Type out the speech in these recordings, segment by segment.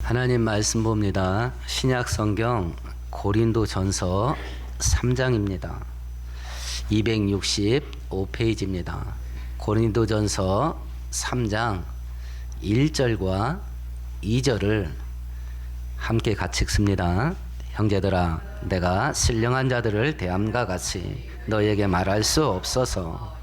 하나님 말씀 봅니다. 신약 성경 고린도전서 3장입니다. 265페이지입니다. 고린도전서 3장 1절과 2절을 함께 같이 읽습니다. 형제들아, 내가 신령한 자들을 대함과 같이 너에게 말할 수 없어서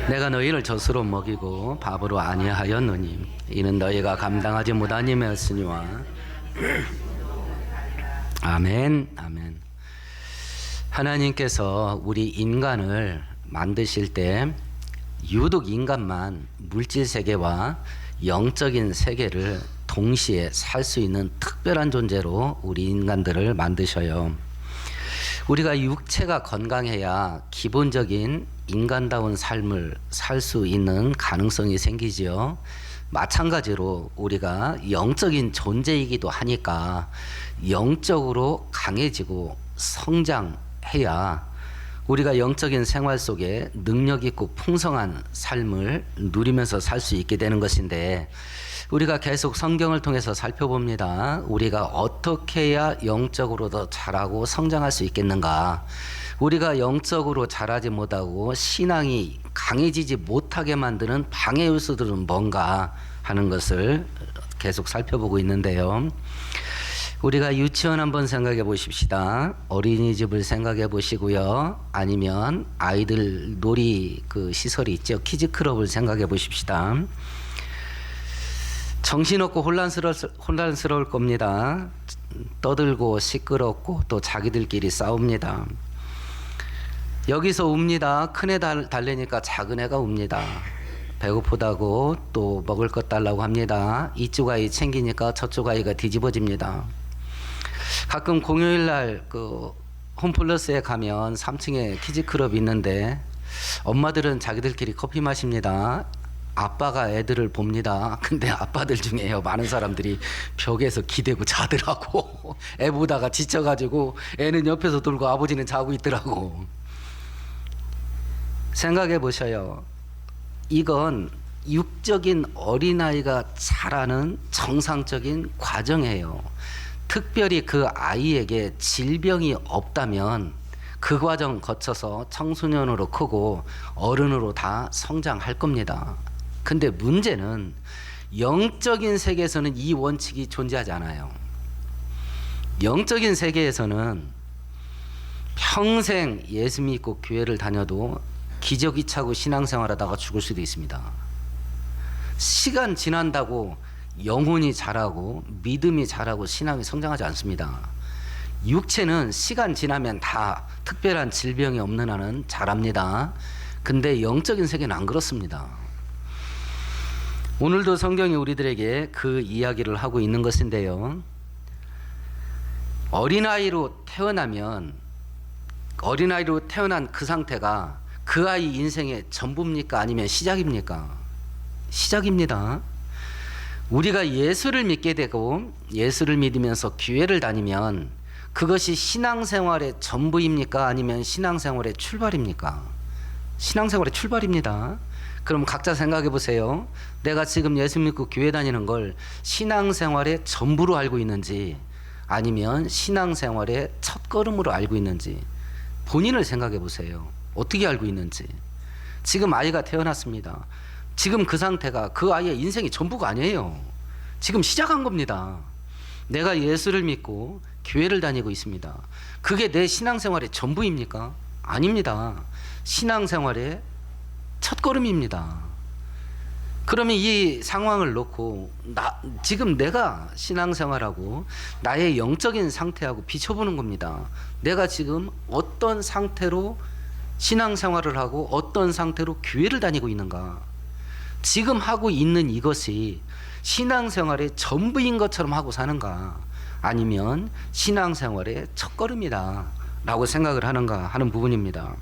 내가 너희를 젖으로 먹이고 밥으로 아니하였노니 이는 너희가 감당하지 못하님이었으니와. 아멘. 아멘. 하나님께서 우리 인간을 만드실 때 유독 인간만 물질 세계와 영적인 세계를 동시에 살 수 있는 특별한 존재로 우리 인간들을 만드셔요. 우리가 육체가 건강해야 기본적인 인간다운 삶을 살 수 있는 가능성이 생기지요. 마찬가지로 우리가 영적인 존재이기도 하니까 영적으로 강해지고 성장해야 우리가 영적인 생활 속에 능력 있고 풍성한 삶을 누리면서 살 수 있게 되는 것인데, 우리가 계속 성경을 통해서 살펴봅니다. 우리가 어떻게 해야 영적으로 더 자라고 성장할 수 있겠는가? 우리가 영적으로 자라지 못하고 신앙이 강해지지 못하게 만드는 방해 요소들은 뭔가 하는 것을 계속 살펴보고 있는데요. 우리가 유치원 한번 생각해 보십시다. 어린이집을 생각해 보시고요. 아니면 아이들 놀이 시설이 있죠. 키즈클럽을 생각해 보십시다. 정신없고 혼란스러울 겁니다. 떠들고 시끄럽고 또 자기들끼리 싸웁니다. 여기서 웁니다. 큰 애 달래니까 작은 애가 웁니다. 배고프다고 또 먹을 것 달라고 합니다. 이쪽 아이 챙기니까 저쪽 아이가 뒤집어집니다. 가끔 공휴일날 홈플러스에 가면 3층에 키즈클럽이 있는데 엄마들은 자기들끼리 커피 마십니다. 아빠가 애들을 봅니다. 근데 아빠들 중에요, 많은 사람들이 벽에서 기대고 자더라고. 애 보다가 지쳐가지고 애는 옆에서 돌고 아버지는 자고 있더라고. 생각해 보셔요. 이건 육적인 어린아이가 자라는 정상적인 과정이에요. 특별히 그 아이에게 질병이 없다면 그 과정 거쳐서 청소년으로 크고 어른으로 다 성장할 겁니다. 근데 문제는 영적인 세계에서는 이 원칙이 존재하지 않아요. 영적인 세계에서는 평생 예수 믿고 교회를 다녀도 기저귀 차고 신앙생활하다가 죽을 수도 있습니다. 시간 지난다고 영혼이 자라고 믿음이 자라고 신앙이 성장하지 않습니다. 육체는 시간 지나면 다 특별한 질병이 없는 한은 자랍니다. 근데 영적인 세계는 안 그렇습니다. 오늘도 성경이 우리들에게 그 이야기를 하고 있는 것인데요. 어린아이로 태어난 그 상태가 그 아이 인생의 전부입니까? 아니면 시작입니까? 시작입니다. 우리가 예수를 믿게 되고 예수를 믿으면서 교회를 다니면 그것이 신앙생활의 전부입니까? 아니면 신앙생활의 출발입니까? 신앙생활의 출발입니다. 그럼 각자 생각해 보세요. 내가 지금 예수 믿고 교회 다니는 걸 신앙생활의 전부로 알고 있는지 아니면 신앙생활의 첫걸음으로 알고 있는지 본인을 생각해 보세요. 어떻게 알고 있는지. 지금 아이가 태어났습니다. 지금 그 상태가 그 아이의 인생이 전부가 아니에요. 지금 시작한 겁니다. 내가 예수를 믿고 교회를 다니고 있습니다. 그게 내 신앙생활의 전부입니까? 아닙니다. 신앙생활의 첫걸음입니다. 그러면 이 상황을 놓고 지금 내가 신앙생활하고 나의 영적인 상태하고 비춰보는 겁니다. 내가 지금 어떤 상태로 신앙생활을 하고 어떤 상태로 교회를 다니고 있는가. 지금 하고 있는 이것이 신앙생활의 전부인 것처럼 하고 사는가, 아니면 신앙생활의 첫걸음이다 라고 생각을 하는가 하는 부분입니다.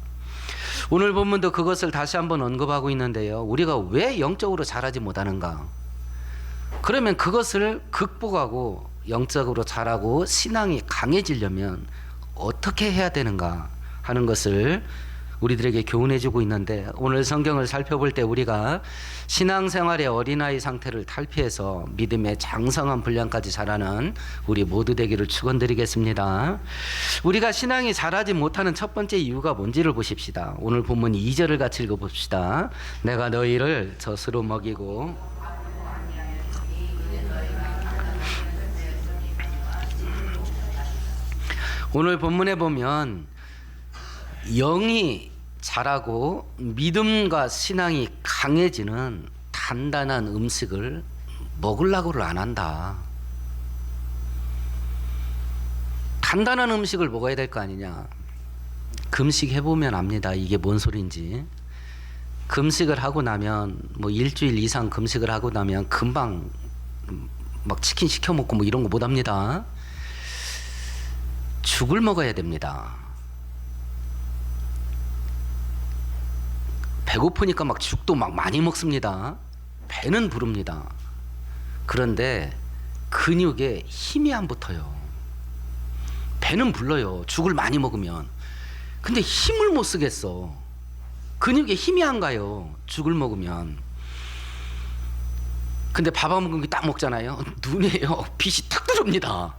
오늘 본문도 그것을 다시 한번 언급하고 있는데요. 우리가 왜 영적으로 자라지 못하는가? 그러면 그것을 극복하고 영적으로 자라고 신앙이 강해지려면 어떻게 해야 되는가 하는 것을 우리들에게 교훈해주고 있는데, 오늘 성경을 살펴볼 때 우리가 신앙생활의 어린아이 상태를 탈피해서 믿음의 장성한 분량까지 자라는 우리 모두 되기를 축원드리겠습니다. 우리가 신앙이 자라지 못하는 첫 번째 이유가 뭔지를 보십시다. 오늘 본문 2절을 같이 읽어봅시다. 내가 너희를 젖으로 먹이고 오늘 본문에 보면 영이 자라고 믿음과 신앙이 강해지는 단단한 음식을 먹으려고를 안 한다. 단단한 음식을 먹어야 될 거 아니냐. 금식 해보면 압니다. 이게 뭔 소리인지. 금식을 하고 나면 뭐 일주일 이상 금식을 하고 나면 금방 막 치킨 시켜 먹고 뭐 이런 거 못 합니다. 죽을 먹어야 됩니다. 배고프니까 막 죽도 막 많이 먹습니다. 배는 부릅니다. 그런데 근육에 힘이 안 붙어요. 배는 불러요. 죽을 많이 먹으면. 근데 힘을 못 쓰겠어. 근육에 힘이 안 가요. 죽을 먹으면. 근데 밥 한 공기 딱 먹잖아요. 눈에요 빛이 탁 들어옵니다.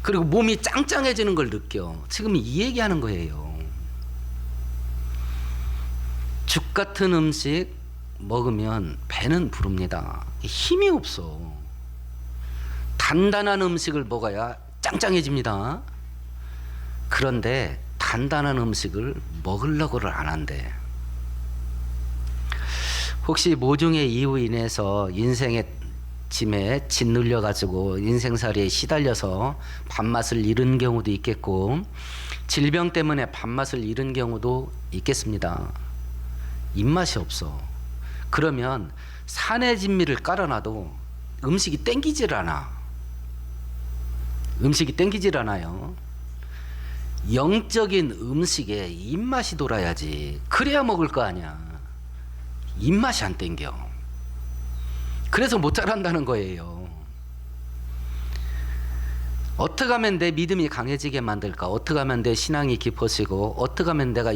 그리고 몸이 짱짱해지는 걸 느껴. 지금 이 얘기하는 거예요. 죽 같은 음식 먹으면 배는 부릅니다. 힘이 없어. 단단한 음식을 먹어야 짱짱해집니다. 그런데 단단한 음식을 먹으려고를 안 한대. 혹시 모종의 이유 인해서 인생의 짐에 짓눌려 가지고 인생살이에 시달려서 밥맛을 잃은 경우도 있겠고, 질병 때문에 밥맛을 잃은 경우도 있겠습니다. 입맛이 없어. 그러면 산의 진미를 깔아놔도 음식이 땡기질 않아. 음식이 땡기질 않아요. 영적인 음식에 입맛이 돌아야지. 그래야 먹을 거 아니야. 입맛이 안 땡겨. 그래서 못 자란다는 거예요. 어떻게 하면 내 믿음이 강해지게 만들까? 어떻게 하면 내 신앙이 깊어지고, 어떻게 하면 내가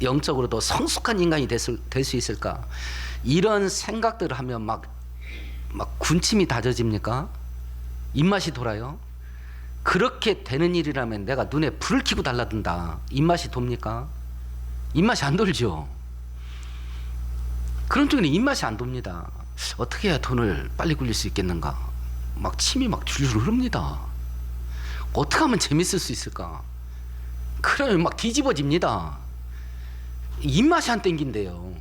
영적으로도 성숙한 인간이 될 수 있을까? 이런 생각들을 하면 막 군침이 다져집니까? 입맛이 돌아요? 그렇게 되는 일이라면 내가 눈에 불을 켜고 달라든다. 입맛이 돕니까? 입맛이 안 돌죠. 그런 쪽에는 입맛이 안 돕니다. 어떻게 해야 돈을 빨리 굴릴 수 있겠는가? 막 침이 막 줄줄 흐릅니다. 어떻게 하면 재밌을 수 있을까? 그러면 막 뒤집어집니다. 입맛이 안 땡긴대요.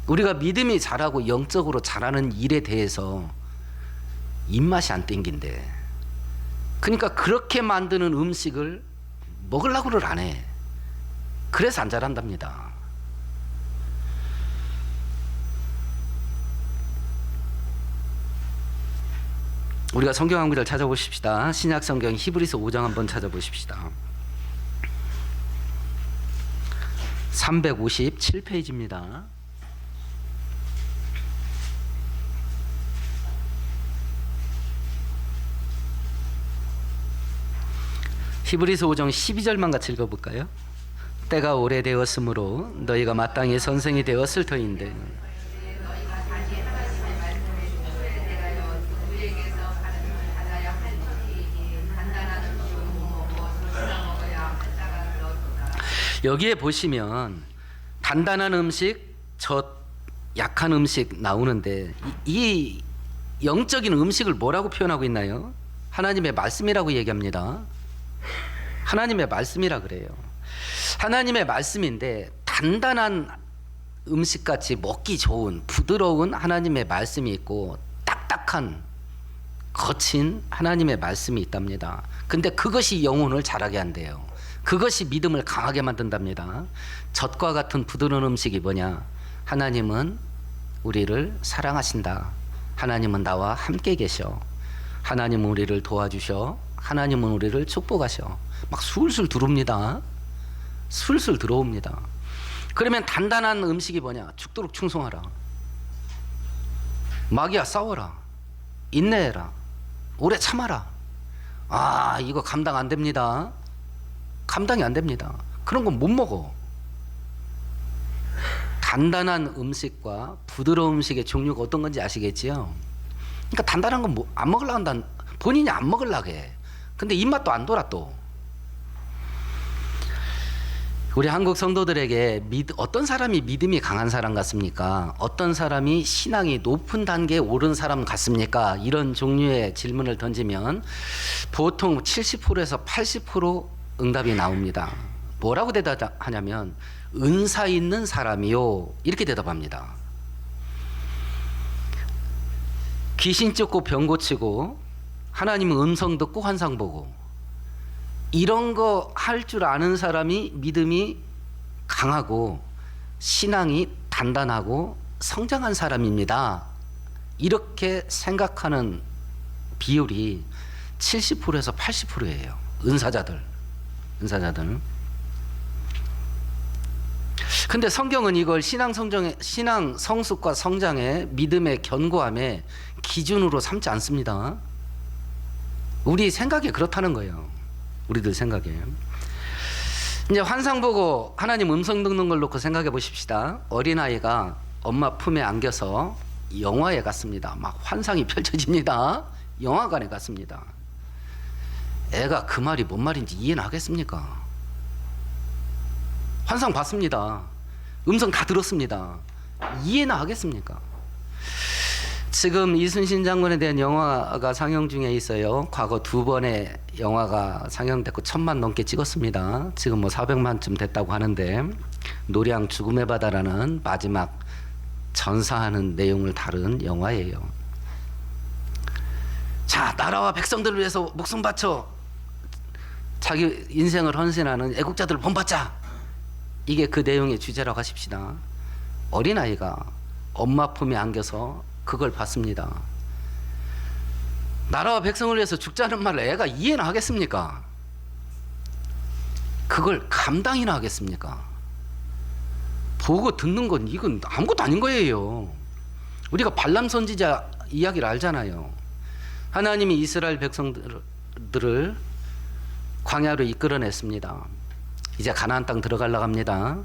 우리가 믿음이 자라고 영적으로 자라는 일에 대해서 입맛이 안 땡긴대. 그러니까 그렇게 만드는 음식을 먹으려고를 안 해. 그래서 안 자란답니다. 우리가 성경 한 구절 찾아보십시다. 신약 성경 히브리서 5장 한번 찾아보십시다. 357페이지입니다. 히브리서 5장 12절만 같이 읽어볼까요? 때가 오래되었으므로 너희가 마땅히 선생이 되었을 터인데 여기에 보시면 단단한 음식, 약한 음식 나오는데 이 영적인 음식을 뭐라고 표현하고 있나요? 하나님의 말씀이라고 얘기합니다. 하나님의 말씀이라 그래요. 하나님의 말씀인데 단단한 음식같이 먹기 좋은 부드러운 하나님의 말씀이 있고 딱딱한 거친 하나님의 말씀이 있답니다. 근데 그것이 영혼을 자라게 한대요. 그것이 믿음을 강하게 만든답니다. 젖과 같은 부드러운 음식이 뭐냐? 하나님은 우리를 사랑하신다. 하나님은 나와 함께 계셔. 하나님은 우리를 도와주셔. 하나님은 우리를 축복하셔. 막 술술 들어옵니다. 술술 들어옵니다. 그러면 단단한 음식이 뭐냐? 죽도록 충성하라. 마귀야 싸워라. 인내해라. 오래 참아라. 아, 이거 감당 안 됩니다. 감당이 안 됩니다. 그런 건 못 먹어. 단단한 음식과 부드러운 음식의 종류가 어떤 건지 아시겠지요? 그러니까 단단한 건 안 먹으려고 한다. 본인이 안 먹으려고 해. 근데 입맛도 안 돌아 또. 우리 한국 성도들에게 어떤 사람이 믿음이 강한 사람 같습니까? 어떤 사람이 신앙이 높은 단계에 오른 사람 같습니까? 이런 종류의 질문을 던지면 보통 70%에서 80% 응답이 나옵니다. 뭐라고 대답하냐면 은사 있는 사람이요, 이렇게 대답합니다. 귀신 쫓고 병 고치고 하나님의 음성 듣고 환상 보고 이런 거 할 줄 아는 사람이 믿음이 강하고 신앙이 단단하고 성장한 사람입니다. 이렇게 생각하는 비율이 70%에서 80%예요. 은사자들. 근데 성경은 이걸 신앙 성숙과 성장의 믿음의 견고함의 기준으로 삼지 않습니다. 우리 생각이 그렇다는 거예요. 우리들 생각에. 이제 환상 보고 하나님 음성 듣는 걸 놓고 생각해 보십시다. 어린아이가 엄마 품에 안겨서 영화에 갔습니다. 막 환상이 펼쳐집니다. 영화관에 갔습니다. 애가 그 말이 뭔 말인지 이해는 하겠습니까? 환상 봤습니다. 음성 다 들었습니다. 이해는 하겠습니까? 지금 이순신 장군에 대한 영화가 상영 중에 있어요. 과거 2번의 영화가 상영됐고 1000만 넘게 찍었습니다. 지금 뭐 400만쯤 됐다고 하는데, 노량 죽음의 바다라는 마지막 전사하는 내용을 다룬 영화예요. 자, 나라와 백성들을 위해서 목숨 바쳐 자기 인생을 헌신하는 애국자들을 본받자. 이게 그 내용의 주제라고 하십시다. 어린아이가 엄마 품에 안겨서 그걸 봤습니다. 나라와 백성을 위해서 죽자는 말을 애가 이해나 하겠습니까? 그걸 감당이나 하겠습니까? 보고 듣는 건 이건 아무것도 아닌 거예요. 우리가 발람 선지자 이야기를 알잖아요. 하나님이 이스라엘 백성들을 광야로 이끌어냈습니다. 이제 가나안 땅 들어가려고 합니다.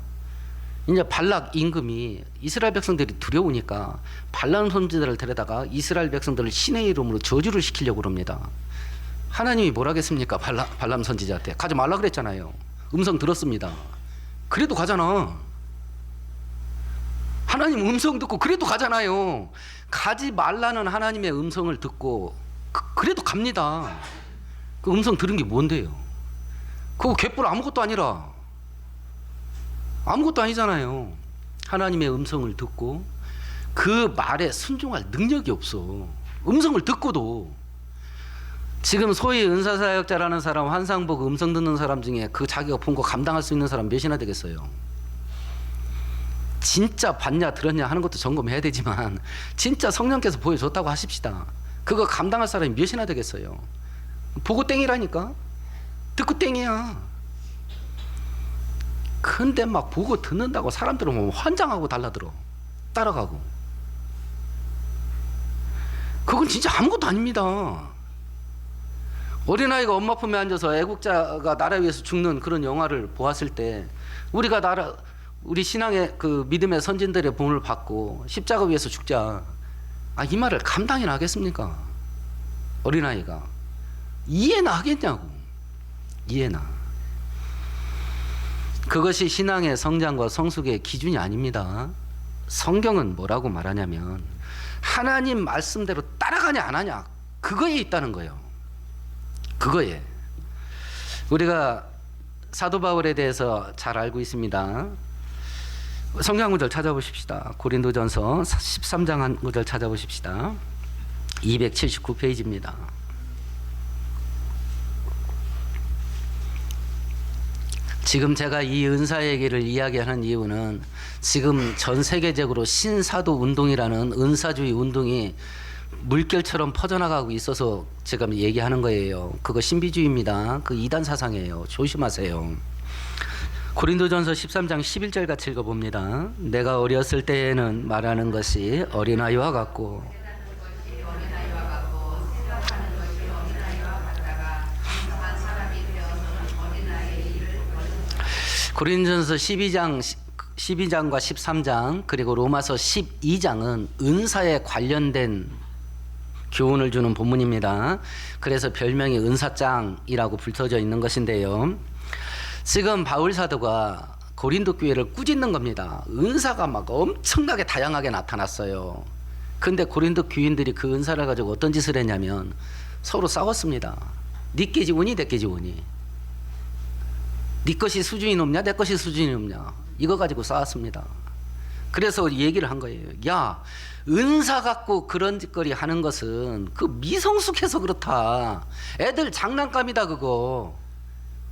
이제 발락 임금이 이스라엘 백성들이 두려우니까 발람 선지자를 데려다가 이스라엘 백성들을 신의 이름으로 저주를 시키려고 합니다. 하나님이 뭘 하겠습니까? 발람 선지자한테 가지 말라 그랬잖아요. 음성 들었습니다. 그래도 가잖아. 하나님 음성 듣고 그래도 가잖아요. 가지 말라는 하나님의 음성을 듣고 그래도 갑니다. 그 음성 들은 게 뭔데요? 그거 갯불 아무것도 아니라. 아무것도 아니잖아요. 하나님의 음성을 듣고 그 말에 순종할 능력이 없어. 음성을 듣고도. 지금 소위 은사사역자라는 사람, 환상 보고 음성 듣는 사람 중에 그 자기가 본 거 감당할 수 있는 사람 몇이나 되겠어요? 진짜 봤냐 들었냐 하는 것도 점검해야 되지만 진짜 성령께서 보여줬다고 하십시다. 그거 감당할 사람이 몇이나 되겠어요? 보고 땡이라니까? 듣고 땡이야. 근데 막 보고 듣는다고 사람들은 뭐 환장하고 달라들어. 따라가고. 그건 진짜 아무것도 아닙니다. 어린아이가 엄마 품에 앉아서 애국자가 나라 위해서 죽는 그런 영화를 보았을 때 우리가 우리 신앙의 그 믿음의 선진들의 본을 받고 십자가 위해서 죽자. 이 말을 감당이나 하겠습니까? 어린아이가. 이해나 하겠냐고. 이해나. 그것이 신앙의 성장과 성숙의 기준이 아닙니다. 성경은 뭐라고 말하냐면 하나님 말씀대로 따라가냐 안 하냐 그거에 있다는 거예요. 그거에. 우리가 사도 바울에 대해서 잘 알고 있습니다. 성경 구절 찾아보십시다. 고린도전서 13장 한 구절 찾아보십시다. 279페이지입니다. 지금 제가 이 은사 얘기를 이야기하는 이유는 지금 전 세계적으로 신사도 운동이라는 은사주의 운동이 물결처럼 퍼져나가고 있어서 제가 얘기하는 거예요. 그거 신비주의입니다. 그 이단 사상이에요. 조심하세요. 고린도전서 13장 11절 같이 읽어봅니다. 내가 어렸을 때에는 말하는 것이 어린아이와 같고 고린도전서 12장과 13장 그리고 로마서 12장은 은사에 관련된 교훈을 주는 본문입니다. 그래서 별명이 은사장이라고 붙어져 있는 것인데요. 지금 바울 사도가 고린도 교회를 꾸짖는 겁니다. 은사가 막 엄청나게 다양하게 나타났어요. 근데 고린도 교인들이 그 은사를 가지고 어떤 짓을 했냐면 서로 싸웠습니다. 네 깨지 오니 내 깨지 오니, 네 것이 수준이 높냐 내 것이 수준이 높냐, 이거 가지고 싸웠습니다. 그래서 얘기를 한 거예요. 야, 은사 갖고 그런 짓거리 하는 것은 그 미성숙해서 그렇다. 애들 장난감이다 그거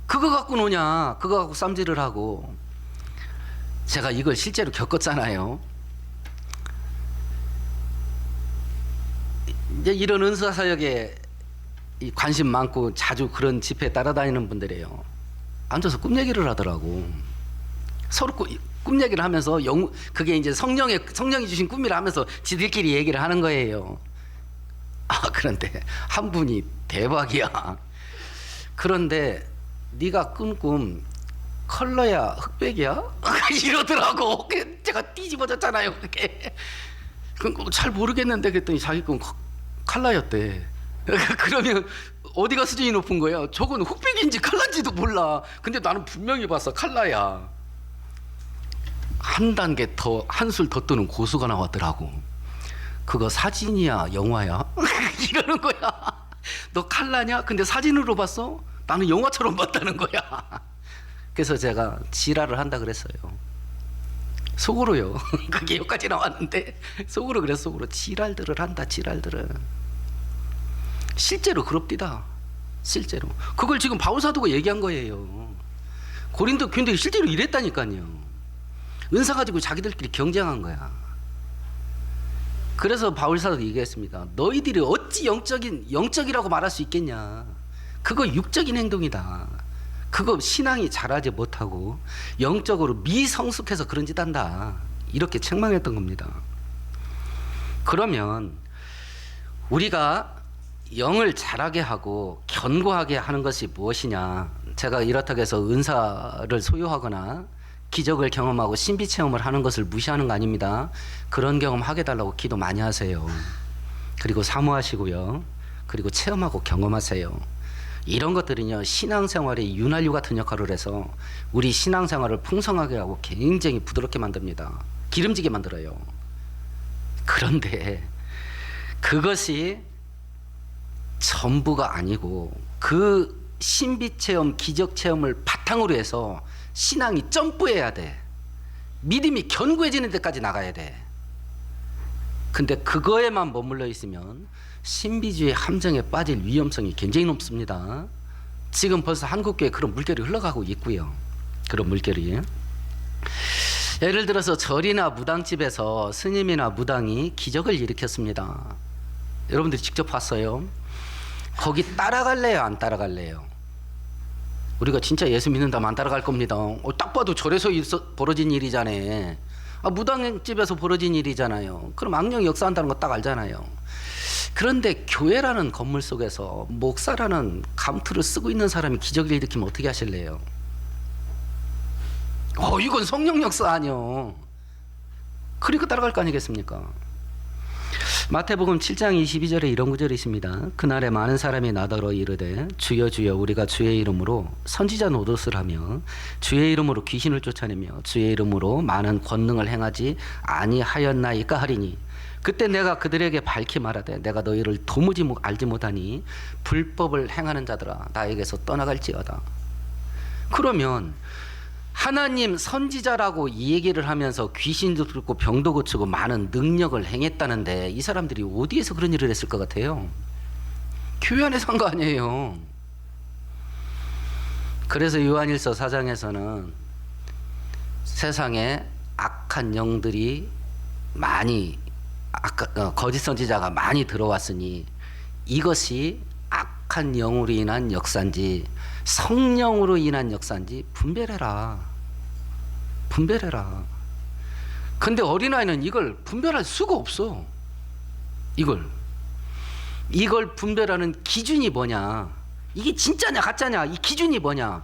갖고 노냐, 그거 갖고 쌈질을 하고. 제가 이걸 실제로 겪었잖아요. 이제 이런 은사 사역에 관심 많고 자주 그런 집회에 따라다니는 분들이에요. 앉아서 꿈 얘기를 하더라고. 서로 꿈 얘기를 하면서 그게 이제 성령이 주신 꿈이라 하면서 지들끼리 얘기를 하는 거예요. 그런데 한 분이 대박이야. 그런데 네가 꾼 꿈 컬러야 흑백이야? 이러더라고. 제가 뒤집어졌잖아요. 그게 잘 모르겠는데 그랬더니 자기 꿈 컬러였대. 그러면 어디가 수준이 높은 거야? 저건 흑백인지 컬러인지도 몰라. 근데 나는 분명히 봤어, 컬러야. 한 단계 더, 한술 더 뜨는 고수가 나왔더라고. 그거 사진이야 영화야? 이러는 거야. 너 컬러냐? 근데 사진으로 봤어? 나는 영화처럼 봤다는 거야. 그래서 제가 지랄을 한다 그랬어요. 속으로요. 그게 여기까지 나왔는데 속으로 그랬어. 속으로 지랄들을 한다. 지랄들을. 실제로 그럽디다. 실제로. 그걸 지금 바울 사도가 얘기한 거예요. 고린도 교인들이 실제로 이랬다니까요. 은사 가지고 자기들끼리 경쟁한 거야. 그래서 바울 사도가 얘기했습니다. 너희들이 어찌 영적이라고 말할 수 있겠냐. 그거 육적인 행동이다. 그거 신앙이 자라지 못하고 영적으로 미성숙해서 그런 짓 한다. 이렇게 책망했던 겁니다. 그러면 우리가 영을 자라게 하고 견고하게 하는 것이 무엇이냐. 제가 이렇다고 해서 은사를 소유하거나 기적을 경험하고 신비 체험을 하는 것을 무시하는 거 아닙니다. 그런 경험 하게 달라고 기도 많이 하세요. 그리고 사모하시고요. 그리고 체험하고 경험하세요. 이런 것들은요, 신앙생활의 윤활유 같은 역할을 해서 우리 신앙생활을 풍성하게 하고 굉장히 부드럽게 만듭니다. 기름지게 만들어요. 그런데 그것이 전부가 아니고 그 신비체험, 기적체험을 바탕으로 해서 신앙이 점프해야 돼. 믿음이 견고해지는 데까지 나가야 돼. 근데 그거에만 머물러 있으면 신비주의 함정에 빠질 위험성이 굉장히 높습니다. 지금 벌써 한국교회에 그런 물결이 흘러가고 있고요. 그런 물결이. 예를 들어서 절이나 무당집에서 스님이나 무당이 기적을 일으켰습니다. 여러분들이 직접 봤어요? 거기 따라갈래요? 안 따라갈래요? 우리가 진짜 예수 믿는다면 안 따라갈 겁니다. 딱 봐도 절에서 벌어진 일이잖아. 무당집에서 벌어진 일이잖아요. 그럼 악령이 역사한다는 거 딱 알잖아요. 그런데 교회라는 건물 속에서 목사라는 감투를 쓰고 있는 사람이 기적을 일으키면 어떻게 하실래요? 이건 성령 역사 아니요. 그러니까 따라갈 거 아니겠습니까? 마태복음 7장 22절에 이런 구절이 있습니다. 그날에 많은 사람이 나더러 이르되 주여 주여 우리가 주의 이름으로 선지자 노릇을 하며 주의 이름으로 귀신을 쫓아내며 주의 이름으로 많은 권능을 행하지 아니하였나이까 하리니 그때 내가 그들에게 밝히 말하되 내가 너희를 도무지 알지 못하니 불법을 행하는 자들아 나에게서 떠나갈지어다. 그러면 하나님 선지자라고 이 얘기를 하면서 귀신도 들고 병도 고치고 많은 능력을 행했다는데 이 사람들이 어디에서 그런 일을 했을 것 같아요? 교회 안에서 한 거 아니에요. 그래서 요한일서 4장에서는 세상에 악한 영들이 많이 거짓 선지자가 많이 들어왔으니 이것이 악한 영으로 인한 역사인지 성령으로 인한 역사인지 분별해라. 근데 어린아이는 이걸 분별할 수가 없어. 이걸 분별하는 기준이 뭐냐? 이게 진짜냐 가짜냐? 이 기준이 뭐냐?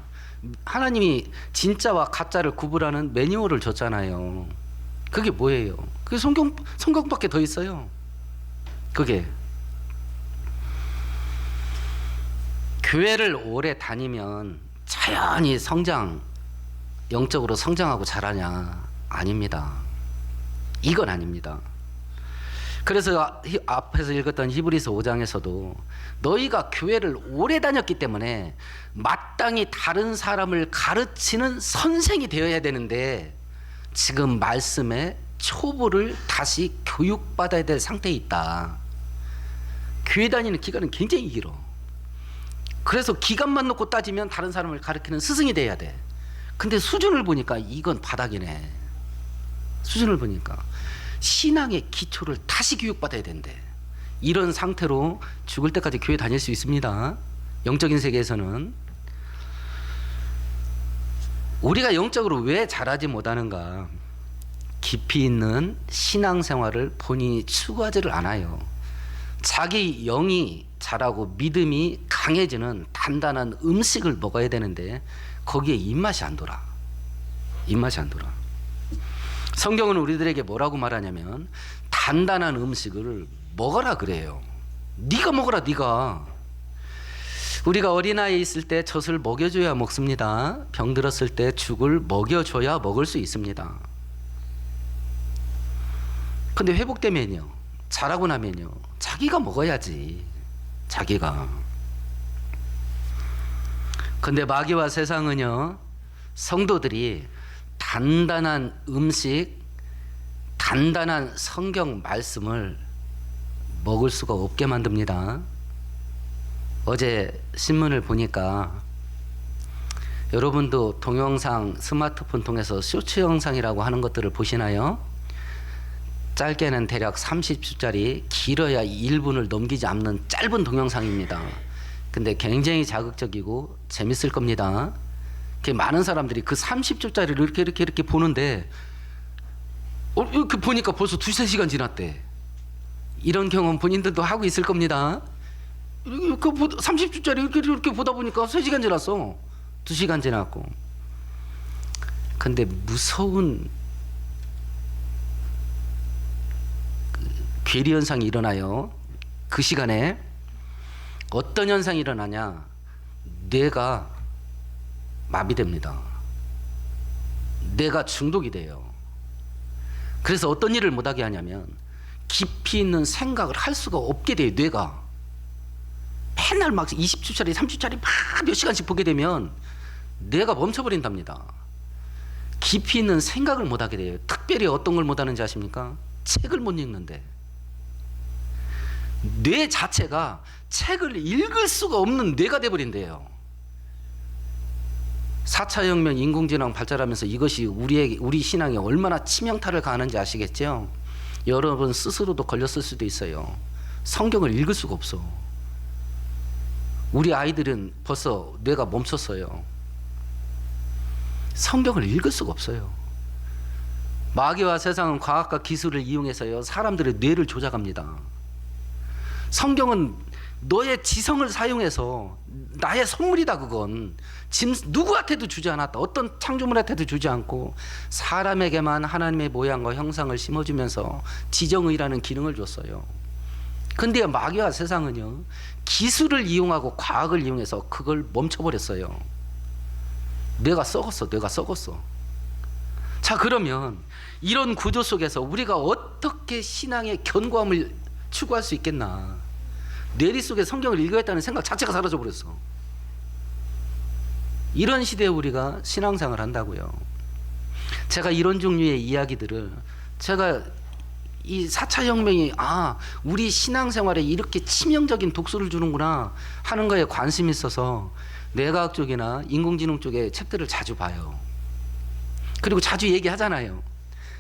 하나님이 진짜와 가짜를 구분하는 매뉴얼을 줬잖아요. 그게 뭐예요? 그게 성경밖에 더 있어요. 그게 교회를 오래 다니면 자연히 영적으로 성장하고 자라냐? 아닙니다. 이건 아닙니다. 그래서 앞에서 읽었던 히브리서 5장에서도 너희가 교회를 오래 다녔기 때문에 마땅히 다른 사람을 가르치는 선생이 되어야 되는데 지금 말씀에 초보를 다시 교육받아야 될 상태에 있다. 교회 다니는 기간은 굉장히 길어. 그래서 기간만 놓고 따지면 다른 사람을 가르치는 스승이 돼야 돼. 근데 수준을 보니까 이건 바닥이네. 수준을 보니까 신앙의 기초를 다시 교육받아야 된대. 이런 상태로 죽을 때까지 교회 다닐 수 있습니다. 영적인 세계에서는. 우리가 영적으로 왜 자라지 못하는가? 깊이 있는 신앙생활을 본인이 추구하지를 않아요. 자기 영이 자라고 믿음이 강해지는 단단한 음식을 먹어야 되는데 거기에 입맛이 안 돌아. 입맛이 안 돌아. 성경은 우리들에게 뭐라고 말하냐면 단단한 음식을 먹어라 그래요. 네가 먹어라. 네가. 우리가 어린아이에 있을 때 젖을 먹여줘야 먹습니다. 병들었을 때 죽을 먹여줘야 먹을 수 있습니다. 근데 회복되면요, 자라고 나면요, 자기가 먹어야지. 자기가. 근데 마귀와 세상은요, 성도들이 단단한 음식, 단단한 성경 말씀을 먹을 수가 없게 만듭니다. 어제 신문을 보니까 여러분도 동영상 스마트폰 통해서 쇼츠 영상이라고 하는 것들을 보시나요? 짧게는 대략 30초짜리, 길어야 1분을 넘기지 않는 짧은 동영상입니다. 근데 굉장히 자극적이고 재밌을 겁니다. 많은 사람들이 그 30초짜리를 이렇게 보는데 이렇게 보니까 벌써 2-3시간 지났대. 이런 경험 본인들도 하고 있을 겁니다. 30초짜리 이렇게 보다 보니까 3시간 지났어. 2시간 지났고. 근데 무서운 괴리 현상이 일어나요. 그 시간에 어떤 현상이 일어나냐? 뇌가 마비됩니다. 뇌가 중독이 돼요. 그래서 어떤 일을 못하게 하냐면 깊이 있는 생각을 할 수가 없게 돼요. 뇌가 맨날 막 20초짜리 30초짜리 막 몇 시간씩 보게 되면 뇌가 멈춰버린답니다. 깊이 있는 생각을 못하게 돼요. 특별히 어떤 걸 못하는지 아십니까? 책을 못 읽는데. 뇌 자체가 책을 읽을 수가 없는 뇌가 돼버린대요. 4차 혁명, 인공지능 발달하면서 이것이 우리 신앙에 얼마나 치명타를 가하는지 아시겠죠? 여러분 스스로도 걸렸을 수도 있어요. 성경을 읽을 수가 없어. 우리 아이들은 벌써 뇌가 멈췄어요. 성경을 읽을 수가 없어요. 마귀와 세상은 과학과 기술을 이용해서요, 사람들의 뇌를 조작합니다. 성경은 너의 지성을 사용해서 나의 선물이다. 그건 누구한테도 주지 않았다. 어떤 창조물한테도 주지 않고 사람에게만 하나님의 모양과 형상을 심어주면서 지정의라는 기능을 줬어요. 근데 마귀와 세상은요, 기술을 이용하고 과학을 이용해서 그걸 멈춰버렸어요. 뇌가 썩었어. 자, 그러면 이런 구조 속에서 우리가 어떻게 신앙의 견고함을 추구할 수 있겠나? 뇌리 속에 성경을 읽어야겠다는 생각 자체가 사라져버렸어. 이런 시대에 우리가 신앙생활을 한다고요. 제가 이런 종류의 이야기들을, 제가 이 4차 혁명이 우리 신앙생활에 이렇게 치명적인 독소를 주는구나 하는 거에 관심이 있어서 뇌과학 쪽이나 인공지능 쪽의 책들을 자주 봐요. 그리고 자주 얘기하잖아요.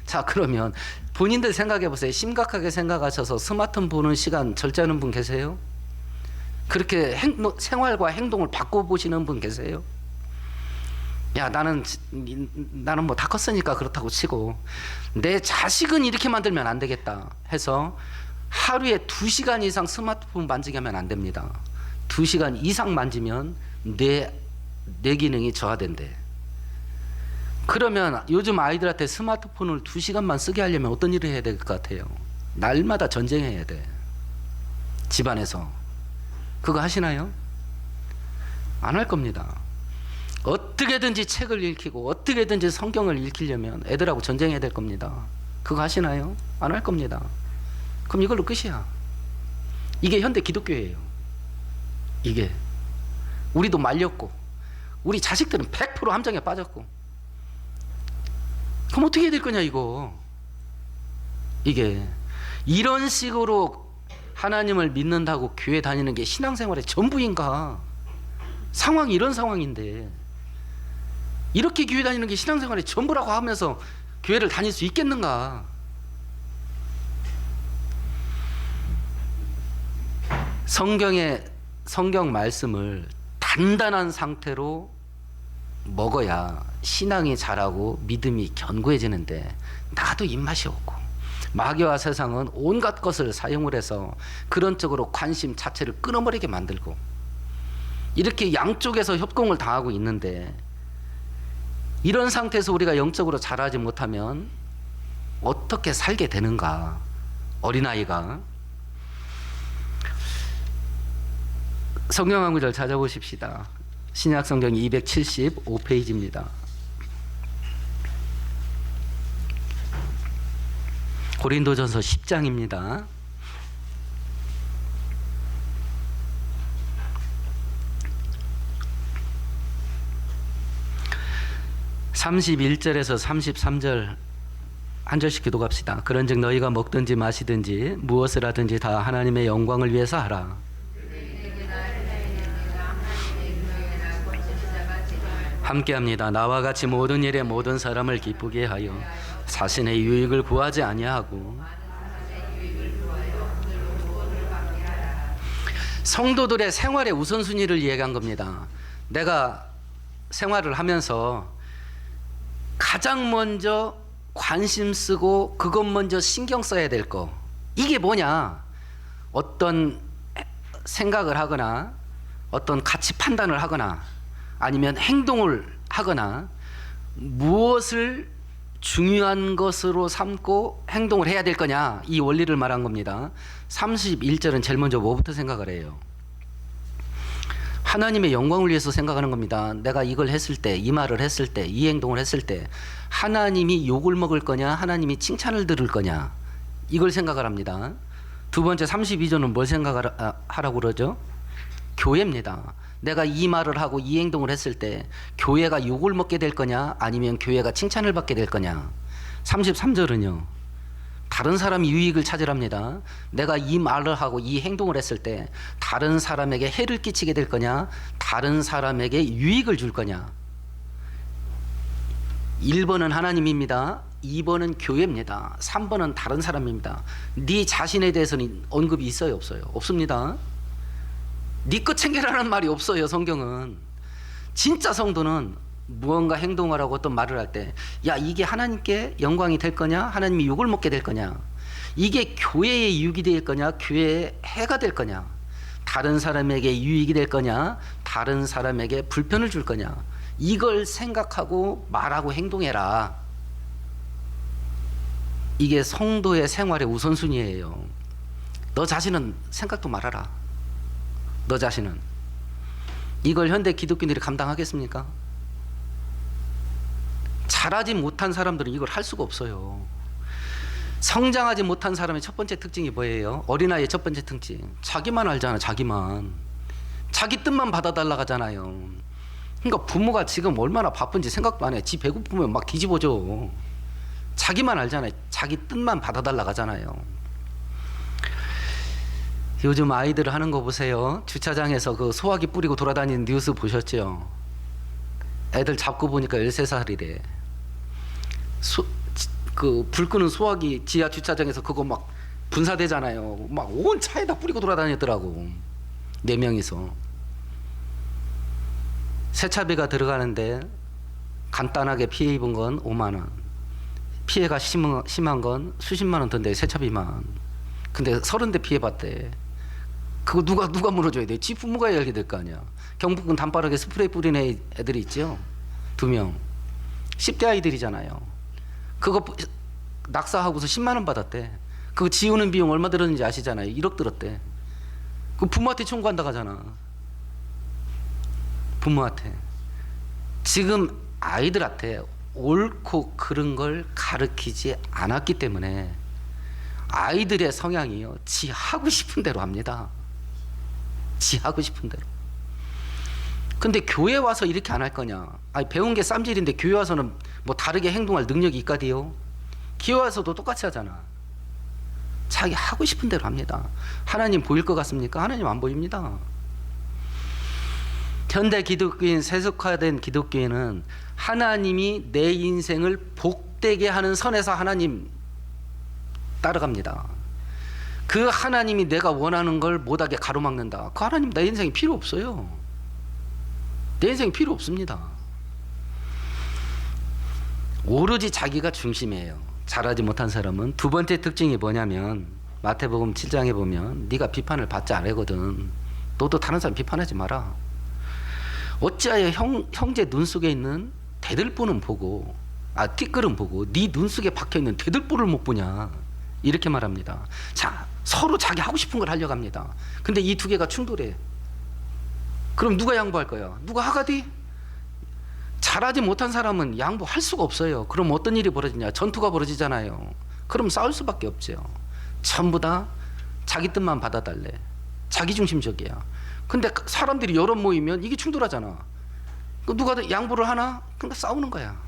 자, 그러면 본인들 생각해 보세요. 심각하게 생각하셔서 스마트폰 보는 시간 절제하는 분 계세요? 그렇게 생활과 행동을 바꿔보시는 분 계세요? 야, 나는 뭐 다 컸으니까 그렇다고 치고 내 자식은 이렇게 만들면 안 되겠다 해서 하루에 2시간 이상 스마트폰 만지게 하면 안 됩니다. 2시간 이상 만지면 뇌 뇌기능이 저하된대. 그러면 요즘 아이들한테 스마트폰을 2시간만 쓰게 하려면 어떤 일을 해야 될 것 같아요? 날마다 전쟁해야 돼. 집안에서. 그거 하시나요? 안 할 겁니다. 어떻게든지 책을 읽히고 어떻게든지 성경을 읽히려면 애들하고 전쟁해야 될 겁니다. 그거 하시나요? 안 할 겁니다. 그럼 이걸로 끝이야. 이게 현대 기독교예요. 이게 우리도 말렸고 우리 자식들은 100% 함정에 빠졌고. 그럼 어떻게 해야 될 거냐 이거. 이게 이런 식으로 하나님을 믿는다고 교회 다니는 게 신앙생활의 전부인가? 상황이 이런 상황인데 이렇게 교회 다니는 게 신앙생활의 전부라고 하면서 교회를 다닐 수 있겠는가? 성경 말씀을 단단한 상태로 먹어야 신앙이 자라고 믿음이 견고해지는데 나도 입맛이 없고 마귀와 세상은 온갖 것을 사용을 해서 그런 쪽으로 관심 자체를 끊어버리게 만들고 이렇게 양쪽에서 협공을 당하고 있는데 이런 상태에서 우리가 영적으로 자라지 못하면 어떻게 살게 되는가? 어린아이가. 성경 한 구절 찾아보십시다. 신약 성경 275페이지입니다. 고린도전서 10장입니다. (31절에서) (33절) 한 절씩 기도합시다. 그런즉 너희가 먹든지 마시든지 무엇을 하든지 다 하나님의 영광을 위해서 하라. 함께합니다. 나와 같이 모든 일에 모든 사람을 기쁘게 하여 자신의 유익을 구하지 아니하고. 성도들의 생활의 우선순위를 이야기한 겁니다. 내가 생활을 하면서 가장 먼저 관심 쓰고 그것 먼저 신경 써야 될 거, 이게 뭐냐? 어떤 생각을 하거나 어떤 가치 판단을 하거나 아니면 행동을 하거나 무엇을 중요한 것으로 삼고 행동을 해야 될 거냐, 이 원리를 말한 겁니다. 31절은 제일 먼저 뭐부터 생각을 해요? 하나님의 영광을 위해서 생각하는 겁니다. 내가 이걸 했을 때, 이 말을 했을 때, 이 행동을 했을 때 하나님이 욕을 먹을 거냐, 하나님이 칭찬을 들을 거냐, 이걸 생각을 합니다. 두 번째 32절은 뭘 생각을 하라고 그러죠? 교회입니다. 내가 이 말을 하고 이 행동을 했을 때 교회가 욕을 먹게 될 거냐, 아니면 교회가 칭찬을 받게 될 거냐. 33절은요, 다른 사람 유익을 찾으랍니다. 내가 이 말을 하고 이 행동을 했을 때 다른 사람에게 해를 끼치게 될 거냐, 다른 사람에게 유익을 줄 거냐. 1번은 하나님입니다. 2번은 교회입니다. 3번은 다른 사람입니다. 네 자신에 대해서는 언급이 있어요, 없어요? 없습니다. 네 것 챙겨라는 말이 없어요. 성경은. 진짜 성도는 무언가 행동을 하고 어떤 말을 할 때, 야, 이게 하나님께 영광이 될 거냐, 하나님이 욕을 먹게 될 거냐, 이게 교회에 유익이 될 거냐, 교회에 해가 될 거냐, 다른 사람에게 유익이 될 거냐, 다른 사람에게 불편을 줄 거냐, 이걸 생각하고 말하고 행동해라. 이게 성도의 생활의 우선순위예요. 너 자신은 생각도 말아라. 너 자신은. 이걸 현대 기독교인들이 감당하겠습니까? 잘하지 못한 사람들은 이걸 할 수가 없어요. 성장하지 못한 사람의 첫 번째 특징이 뭐예요? 어린아이의 첫 번째 특징, 자기만 알잖아. 자기만. 자기 뜻만 받아달라 하잖아요. 그러니까 부모가 지금 얼마나 바쁜지 생각도 안 해. 지 배고프면 막 뒤집어져. 자기만 알잖아요. 자기 뜻만 받아달라 하잖아요. 요즘 아이들 하는 거 보세요. 주차장에서 그 소화기 뿌리고 돌아다니는 뉴스 보셨죠? 애들 잡고 보니까 13살이래. 그 불 끄는 소화기 지하 주차장에서 그거 막 분사되잖아요. 막 온 차에다 뿌리고 돌아다니더라고. 4명이서. 세차비가 들어가는데 간단하게 피해 입은 건 5만 원. 피해가 심한 건 수십만 원 던데, 세차비만. 근데 30대 피해 봤대. 그거 누가 물어줘야 돼? 지 부모가 알게 될 거 아니야. 경북은 단빠르게 스프레이 뿌리는 애들이 있죠. 2명. 10대 아이들이잖아요. 그거 낙사하고서 10만 원 받았대. 그거 지우는 비용 얼마 들었는지 아시잖아요. 1억 들었대. 그 부모한테 청구한다 하잖아. 부모한테. 지금 아이들한테 옳고 그른 걸 가르치지 않았기 때문에 아이들의 성향이요, 지 하고 싶은 대로 합니다. 지 하고 싶은 대로. 근데 교회 와서 이렇게 안 할 거냐? 아니, 배운 게 쌈질인데 교회 와서는 뭐 다르게 행동할 능력이 있까디요? 교회 와서도 똑같이 하잖아. 자기 하고 싶은 대로 합니다. 하나님 보일 것 같습니까? 하나님 안 보입니다. 현대 기독교인, 세속화된 기독교인은 하나님이 내 인생을 복되게 하는 선에서 하나님 따라갑니다. 그 하나님이 내가 원하는 걸 못하게 가로막는다. 그 하나님 내 인생이 필요 없어요. 내 인생이 필요 없습니다. 오로지 자기가 중심이에요. 잘하지 못한 사람은. 두 번째 특징이 뭐냐면 마태복음 7장에 보면 네가 비판을 받지 않거든. 너도 다른 사람 비판하지 마라. 어찌하여 형제 눈 속에 있는 대들보는 보고, 티끌은 보고 네 눈 속에 박혀 있는 대들보를 못 보냐, 이렇게 말합니다. 자, 서로 자기 하고 싶은 걸 하려고 합니다. 근데 이 두 개가 충돌해. 그럼 누가 양보할 거야? 누가 하가디? 잘하지 못한 사람은 양보할 수가 없어요. 그럼 어떤 일이 벌어지냐? 전투가 벌어지잖아요. 그럼 싸울 수밖에 없죠. 전부 다 자기 뜻만 받아달래. 자기중심적이야. 근데 사람들이 여러 모이면 이게 충돌하잖아. 누가 양보를 하나? 그러니까 싸우는 거야.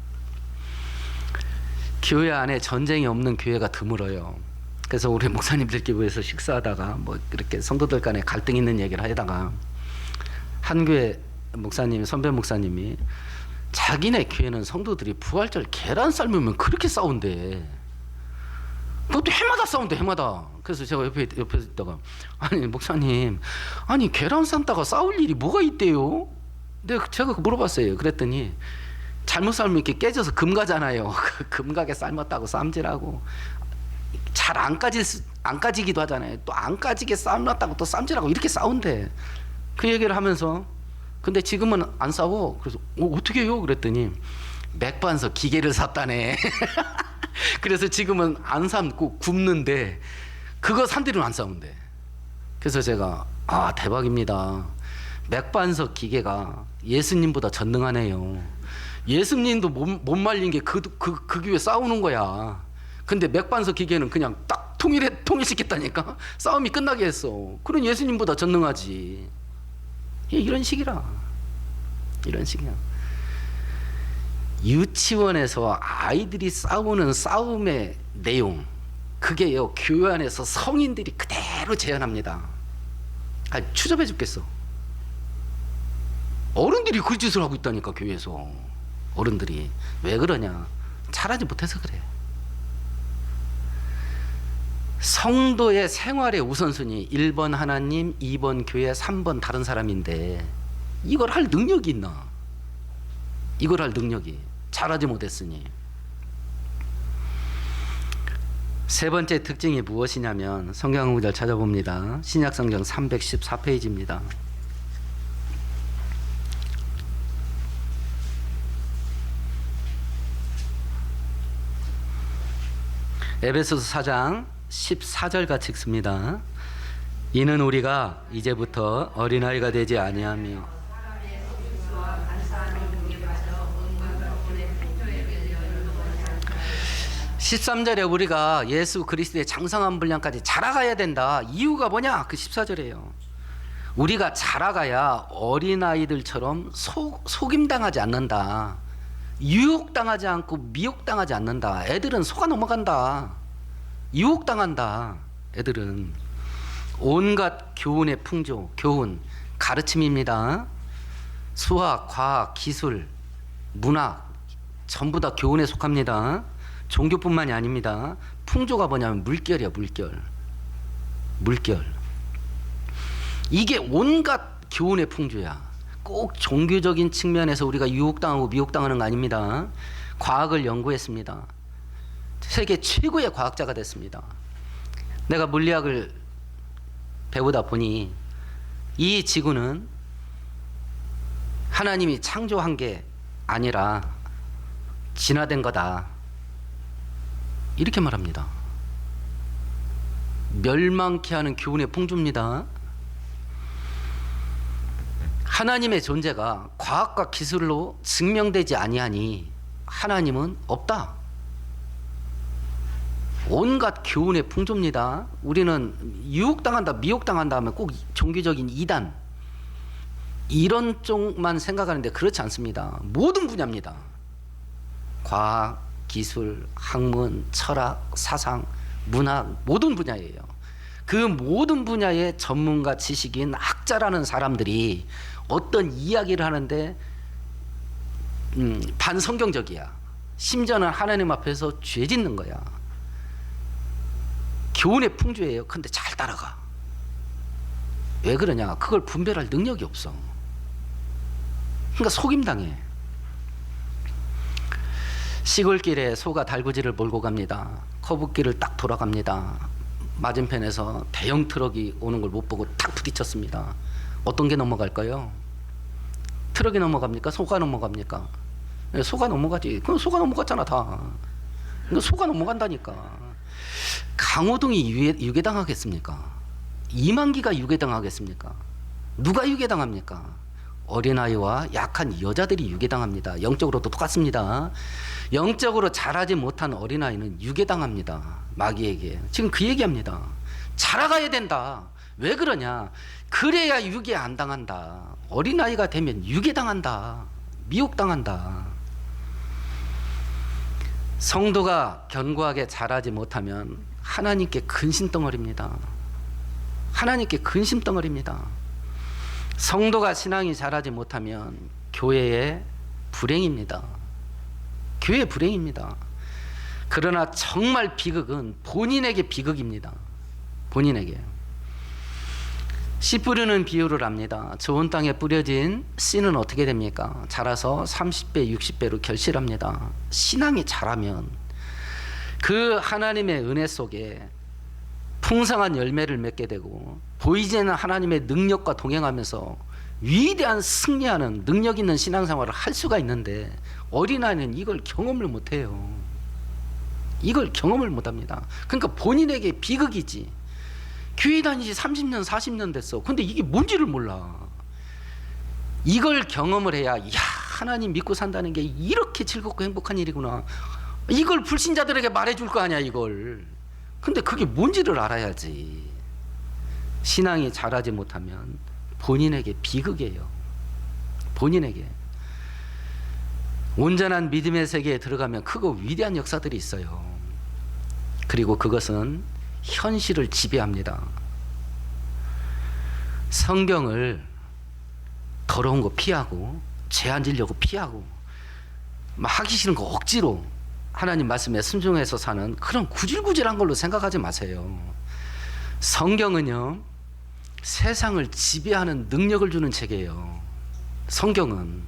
교회 안에 전쟁이 없는 교회가 드물어요. 그래서 우리 목사님들끼리 모여서 식사하다가 뭐 이렇게 성도들 간에 갈등 있는 얘기를 하다가 한 교회 목사님이, 선배 목사님이 자기네 교회는 성도들이 부활절 계란 삶으면 그렇게 싸운대. 그것도 해마다 싸운대, 해마다. 그래서 제가 옆에 있다가, 아니 목사님, 아니 계란 삶다가 싸울 일이 뭐가 있대요? 근데 제가 물어봤어요. 그랬더니 잘못 삶으면 이렇게 깨져서 금가잖아요. 금가게 삶았다고 쌈질하고, 잘 안 까지기도 하잖아요. 또 안 까지게 삶았다고 또 쌈질하고 이렇게 싸운대. 그 얘기를 하면서, 근데 지금은 안 싸워. 그래서 어떻게 해요? 그랬더니 맥반석 기계를 샀다네. 그래서 지금은 안 삶고 굽는데 그거 산 뒤로는 안 싸운대. 그래서 제가 대박입니다. 맥반석 기계가 예수님보다 전능하네요. 예수님도 못 말린 게 그 교회 싸우는 거야. 근데 맥반석 기계는 그냥 딱 통일시켰다니까. 싸움이 끝나게 했어. 그럼 예수님보다 전능하지. 이런 식이야. 유치원에서 아이들이 싸우는 싸움의 내용, 그게요, 교회 안에서 성인들이 그대로 재현합니다. 추잡해 죽겠어. 어른들이 그 짓을 하고 있다니까, 교회에서. 어른들이. 왜 그러냐? 잘하지 못해서 그래. 성도의 생활의 우선순위 1번 하나님, 2번 교회, 3번 다른 사람인데 이걸 할 능력이 있나? 이걸 할 능력이 잘하지 못했으니. 세 번째 특징이 무엇이냐면 성경 구절 찾아봅니다. 신약성경 314페이지입니다. 에베소서 4장 14절 같이 읽습니다. 이는 우리가 이제부터 어린아이가 되지 아니하며 13절에 우리가 예수 그리스도의 장성한 분량까지 자라가야 된다. 이유가 뭐냐? 그 14절이에요. 우리가 자라가야 어린아이들처럼 속임당하지 않는다. 유혹당하지 않고 미혹당하지 않는다. 애들은 속아 넘어간다. 유혹당한다. 애들은. 온갖 교훈의 풍조, 교훈, 가르침입니다. 수학, 과학, 기술, 문학 전부 다 교훈에 속합니다. 종교뿐만이 아닙니다. 풍조가 뭐냐면 물결이야, 물결. 이게 온갖 교훈의 풍조야. 꼭 종교적인 측면에서 우리가 유혹당하고 미혹당하는 거 아닙니다. 과학을 연구했습니다. 세계 최고의 과학자가 됐습니다. 내가 물리학을 배우다 보니 이 지구는 하나님이 창조한 게 아니라 진화된 거다. 이렇게 말합니다. 멸망케 하는 교훈의 풍조입니다. 하나님의 존재가 과학과 기술로 증명되지 아니하니 하나님은 없다. 온갖 교훈의 풍조입니다. 우리는 유혹당한다, 미혹당한다 하면 꼭 종교적인 이단 이런 쪽만 생각하는데 그렇지 않습니다. 모든 분야입니다. 과학, 기술, 학문, 철학, 사상, 문학 모든 분야예요. 그 모든 분야의 전문가 지식인 학자라는 사람들이 어떤 이야기를 하는데 반성경적이야. 심지어는 하나님 앞에서 죄 짓는 거야. 교훈의 풍조예요. 근데 잘 따라가. 왜 그러냐? 그걸 분별할 능력이 없어. 그러니까 속임당해. 시골길에 소가 달구지를 몰고 갑니다. 커브길을 딱 돌아갑니다. 맞은편에서 대형 트럭이 오는 걸 못 보고 탁 부딪혔습니다. 어떤 게 넘어갈까요? 트럭이 넘어갑니까? 소가 넘어갑니까? 소가 넘어가지. 그럼 소가 넘어갔잖아 다. 소가 넘어간다니까. 강호동이 유괴당하겠습니까? 이만기가 유괴당하겠습니까? 누가 유괴당합니까? 어린아이와 약한 여자들이 유괴당합니다. 영적으로도 똑같습니다. 영적으로 자라지 못한 어린아이는 유괴당합니다. 마귀에게. 지금 그 얘기합니다. 자라가야 된다. 왜 그러냐? 그래야 유괴 안 당한다. 어린아이가 되면 유괴당한다. 미혹당한다. 성도가 견고하게 자라지 못하면 하나님께 근심덩어리입니다. 하나님께 근심덩어리입니다. 성도가 신앙이 자라지 못하면 교회의 불행입니다. 교회의 불행입니다. 그러나 정말 비극은 본인에게 비극입니다. 본인에게. 씨 뿌리는 비유를 합니다. 좋은 땅에 뿌려진 씨는 어떻게 됩니까? 자라서 30배, 60배로 결실합니다. 신앙이 자라면 그 하나님의 은혜 속에 풍성한 열매를 맺게 되고 보이지 않는 하나님의 능력과 동행하면서 위대한 승리하는 능력 있는 신앙생활을 할 수가 있는데 어린아이는 이걸 경험을 못해요. 이걸 경험을 못합니다. 그러니까 본인에게 비극이지. 교회 다니지 30년 40년 됐어. 근데 이게 뭔지를 몰라. 이걸 경험을 해야 야 하나님 믿고 산다는 게 이렇게 즐겁고 행복한 일이구나. 이걸 불신자들에게 말해줄 거 아니야 이걸. 근데 그게 뭔지를 알아야지. 신앙이 자라지 못하면 본인에게 비극이에요. 본인에게. 온전한 믿음의 세계에 들어가면 크고 위대한 역사들이 있어요. 그리고 그것은 현실을 지배합니다. 성경을 더러운 거 피하고 죄 안 지려고 피하고 막 하기 싫은 거 억지로 하나님 말씀에 순종해서 사는 그런 구질구질한 걸로 생각하지 마세요. 성경은요 세상을 지배하는 능력을 주는 책이에요. 성경은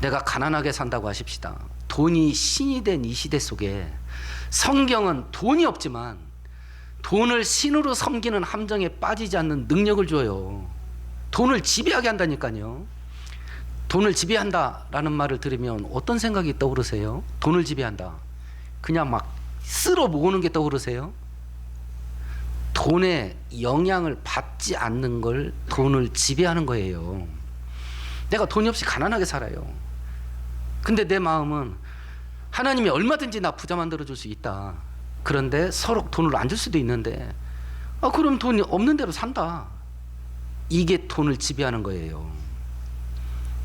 내가 가난하게 산다고 하십시다. 돈이 신이 된 이 시대 속에 성경은 돈이 없지만 돈을 신으로 섬기는 함정에 빠지지 않는 능력을 줘요. 돈을 지배하게 한다니까요. 돈을 지배한다라는 말을 들으면 어떤 생각이 떠오르세요? 돈을 지배한다. 그냥 막 쓸어 모으는 게 떠오르세요? 돈의 영향을 받지 않는 걸 돈을 지배하는 거예요. 내가 돈이 없이 가난하게 살아요. 근데 내 마음은 하나님이 얼마든지 나 부자 만들어 줄 수 있다. 그런데 서로 돈을 안 줄 수도 있는데 그럼 돈이 없는 대로 산다. 이게 돈을 지배하는 거예요.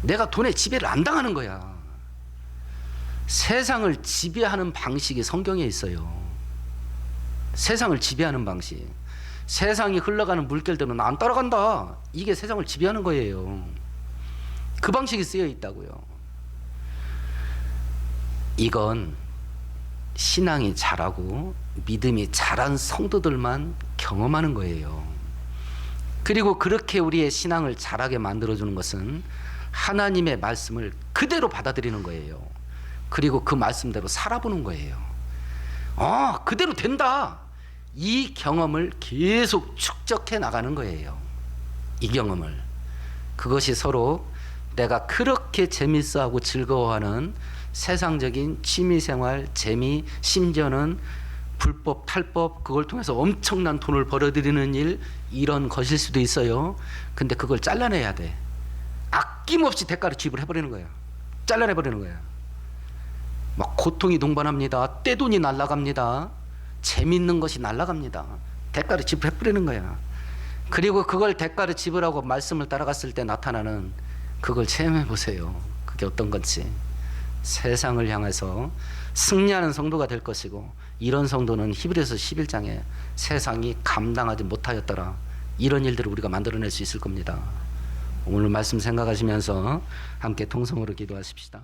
내가 돈의 지배를 안 당하는 거야. 세상을 지배하는 방식이 성경에 있어요. 세상을 지배하는 방식. 세상이 흘러가는 물결들은 안 따라간다. 이게 세상을 지배하는 거예요. 그 방식이 쓰여 있다고요. 이건 신앙이 자라고 믿음이 자란 성도들만 경험하는 거예요. 그리고 그렇게 우리의 신앙을 자라게 만들어주는 것은 하나님의 말씀을 그대로 받아들이는 거예요. 그리고 그 말씀대로 살아보는 거예요. 그대로 된다. 이 경험을 계속 축적해 나가는 거예요. 이 경험을. 그것이 서로 내가 그렇게 재밌어하고 즐거워하는 세상적인 취미생활, 재미, 심지어는 불법, 탈법, 그걸 통해서 엄청난 돈을 벌어들이는 일, 이런 것일 수도 있어요. 근데 그걸 잘라내야 돼. 아낌없이 대가를 지불해버리는 거예요. 잘라내버리는 거예요. 막 고통이 동반합니다. 떼돈이 날아갑니다. 재밌는 것이 날아갑니다. 대가를 지불해버리는 거야. 그리고 그걸 대가를 지불하고 말씀을 따라갔을 때 나타나는 그걸 체험해 보세요. 그게 어떤 건지. 세상을 향해서 승리하는 성도가 될 것이고, 이런 성도는 히브리서 11장에 세상이 감당하지 못하였더라, 이런 일들을 우리가 만들어낼 수 있을 겁니다. 오늘 말씀 생각하시면서 함께 통성으로 기도하십시다.